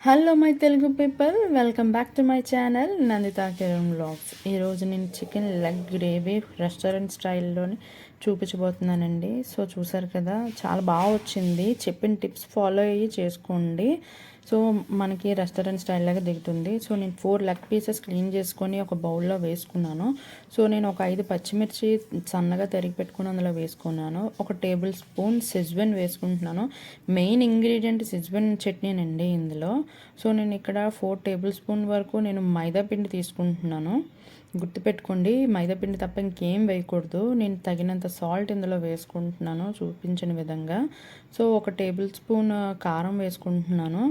Hello my Telugu people, welcome back to my channel Nandita Kiran vlogs. ఈరోజు నేను chicken leg gravy restaurant స్టైల్లోని చూపించబోతున్నానండి. So చూసారు కదా, చాలా బాగా వచ్చింది. చెప్పిన టిప్స్ ఫాలో అయ్యి చేసుకోండి. సో మనకి రెస్టారెంట్ స్టైల్ లాగా దిగుతుంది. సో నేను 4 లెగ్ పీసెస్ క్లీన్ చేసుకొని ఒక బౌల్లో వేసుకున్నాను. సో నేను ఒక 5 పచ్చిమిర్చి సన్నగా తరిగి పెట్టుకుని అందులో వేసుకున్నాను. ఒక టేబుల్ స్పూన్ సెజ్వన్ వేసుకుంటున్నాను. మెయిన్ ఇంగ్రీడియంట్ సెజ్వన్ చట్నీనండి ఇందులో. సో నేను ఇక్కడ 4 టేబుల్ స్పూన్ వరకు నేను మైదా పిండి తీసుకుంటున్నాను. గుర్తుపెట్టుకోండి, మైదా పిండి తప్ప ఇంకేం వేయకూడదు. నేను తగినంత సాల్ట్ ఇందులో వేసుకుంటున్నాను చూపించిన విధంగా. సో ఒక టేబుల్ స్పూన్ కారం వేసుకుంటున్నాను.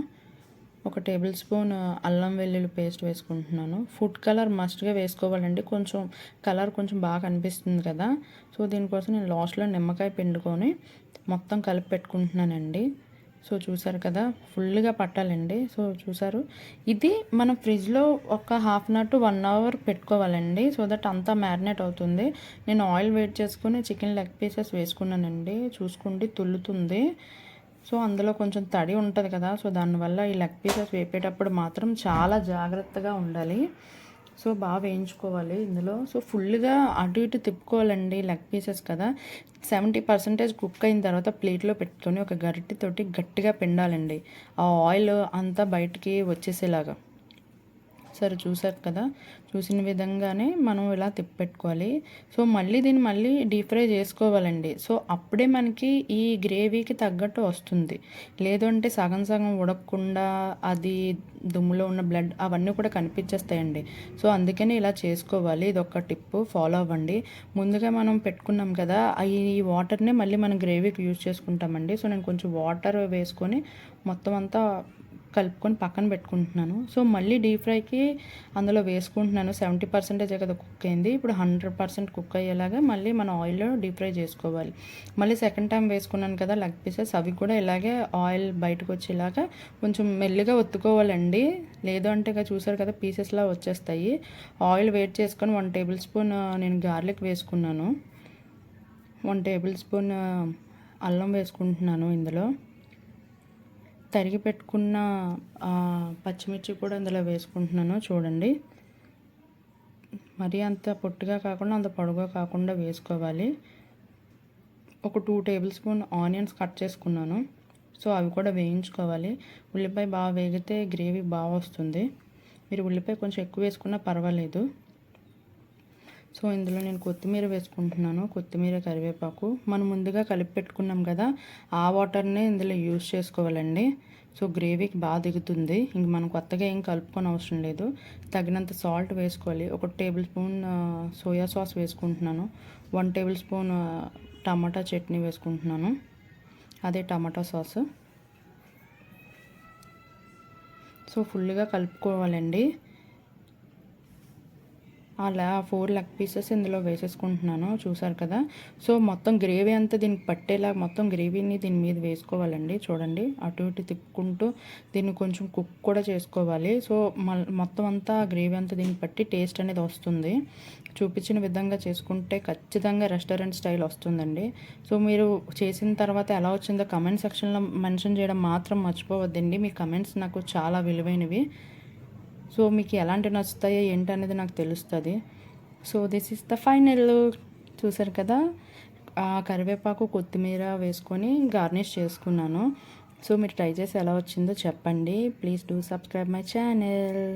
ఒక టేబుల్ స్పూన్ అల్లం వెల్లుల్లి పేస్ట్ వేసుకుంటున్నాను. ఫుడ్ కలర్ మస్ట్గా వేసుకోవాలండి, కొంచెం కలర్ కొంచెం బాగా అనిపిస్తుంది కదా. సో దీనికోసం నేను లాస్ట్లో నిమ్మకాయ పిండుకొని మొత్తం కలిపి పెట్టుకుంటున్నానండి. సో చూసారు కదా, ఫుల్గా పట్టాలండి. సో చూసారు, ఇది మనం ఫ్రిడ్జ్లో ఒక half an hour to 1 hour పెట్టుకోవాలండి. సో దట్ అంతా మ్యారినేట్ అవుతుంది. నేను ఆయిల్ వేడి చేసుకుని చికెన్ లెగ్ పీసెస్ వేసుకున్నానండి. చూసుకోండి, తుల్లుతుంది. సో అందులో కొంచెం తడి ఉంటుంది కదా, సో దానివల్ల ఈ లెగ్ పీసెస్ వేపేటప్పుడు మాత్రం చాలా జాగ్రత్తగా ఉండాలి. సో బాగా వేయించుకోవాలి ఇందులో. సో ఫుల్గా అటు ఇటు తిప్పుకోవాలండి, లెగ్ పీసెస్ కదా. 70% కుక్ అయిన తర్వాత ప్లేట్లో పెట్టుకొని ఒక గరిటెతోటి గట్టిగా పిండాలండి, ఆ ఆయిల్ అంతా బయటికి వచ్చేసేలాగా. సరే చూసారు కదా, చూసిన విధంగానే మనం ఇలా తిప్పెట్టుకోవాలి. సో దీన్ని డీప్ ఫ్రై చేసుకోవాలండి. సో అప్పుడే మనకి ఈ గ్రేవీకి తగ్గట్టు వస్తుంది. లేదు అంటే సగం సగం ఉడకకుండా అది దుమ్ములో ఉన్న బ్లడ్ అవన్నీ కూడా కనిపించేస్తాయండి. సో అందుకని ఇలా చేసుకోవాలి. ఇది ఒక టిప్పు, ఫాలో అవ్వండి. ముందుగా మనం పెట్టుకున్నాం కదా, ఈ వాటర్ని మళ్ళీ మనం గ్రేవీకి యూజ్ చేసుకుంటామండి. సో నేను కొంచెం వాటర్ వేసుకొని మొత్తం అంతా కలుపుకొని పక్కన పెట్టుకుంటున్నాను. సో మళ్ళీ డీప్ ఫ్రైకి అందులో వేసుకుంటున్నాను. 70% కదా కుక్ అయింది. ఇప్పుడు 100% కుక్ అయ్యేలాగా మళ్ళీ మన ఆయిల్లో డీప్ ఫ్రై చేసుకోవాలి. మళ్ళీ సెకండ్ టైం వేసుకున్నాను కదా లెగ్ పీసెస్, అవి కూడా ఇలాగే ఆయిల్ బయటకు వచ్చేలాగా కొంచెం మెల్లిగా ఒత్తుకోవాలండి. లేదు అంటే ఇక చూసారు కదా, పీసెస్లా వచ్చేస్తాయి. ఆయిల్ వేడి చేసుకొని 1 టేబుల్ స్పూన్ నేను గార్లిక్ వేసుకున్నాను. 1 టేబుల్ స్పూన్ అల్లం వేసుకుంటున్నాను. ఇందులో తరిగి పెట్టుకున్న పచ్చిమిర్చి కూడా అందులో వేసుకుంటున్నాను. చూడండి, మరీ అంత పొట్టుగా కాకుండా అంత పొడుగా కాకుండా వేసుకోవాలి. ఒక 2 టేబుల్ స్పూన్ ఆనియన్స్ కట్ చేసుకున్నాను. సో అవి కూడా వేయించుకోవాలి. ఉల్లిపాయ బాగా వేగితే గ్రేవీ బాగా వస్తుంది. మీరు ఉల్లిపాయ కొంచెం ఎక్కువ వేసుకున్నా పర్వాలేదు. సో ఇందులో నేను కొత్తిమీర వేసుకుంటున్నాను. కొత్తిమీర, కరివేపాకు మనం ముందుగా కలిపి పెట్టుకున్నాం కదా, ఆ వాటర్నే ఇందులో యూజ్ చేసుకోవాలండి. సో గ్రేవీకి బాగా దిగుతుంది. ఇంక మనం కొత్తగా ఏం కలుపుకొని అవసరం లేదు. తగినంత సాల్ట్ వేసుకోవాలి. ఒక టేబుల్ స్పూన్ సోయా సాస్ వేసుకుంటున్నాను. 1 టేబుల్ స్పూన్ టమాటా చట్నీ వేసుకుంటున్నాను, అదే టమాటా సాస్. సో ఫుల్గా కలుపుకోవాలండి. అలా 4 లెగ్ పీసెస్ ఇందులో వేసేసుకుంటున్నాను. చూసారు కదా, సో మొత్తం గ్రేవీ అంతా దీనికి పట్టేలా మొత్తం గ్రేవీని దీని మీద వేసుకోవాలండి. చూడండి, అటు ఇటు తిప్పుకుంటూ దీన్ని కొంచెం కుక్ కూడా చేసుకోవాలి. సో మొత్తం అంతా గ్రేవీ అంతా దీనికి పట్టి టేస్ట్ అనేది వస్తుంది. చూపించిన విధంగా చేసుకుంటే ఖచ్చితంగా రెస్టారెంట్ స్టైల్ వస్తుందండి. సో మీరు చేసిన తర్వాత ఎలా వచ్చిందో కమెంట్ సెక్షన్లో మెన్షన్ చేయడం మాత్రం మర్చిపోవద్దండి. మీ కమెంట్స్ నాకు చాలా విలువైనవి. సో మీకు ఎలాంటివి నచ్చుతాయో ఏంటనేది నాకు తెలుస్తుంది. So this is the final. చూసారు కదా, కరివేపాకు, కొత్తిమీర వేసుకొని గార్నిష్ చేసుకున్నాను. సో మీరు ట్రై చేసి ఎలా వచ్చిందో చెప్పండి. Please do subscribe my channel.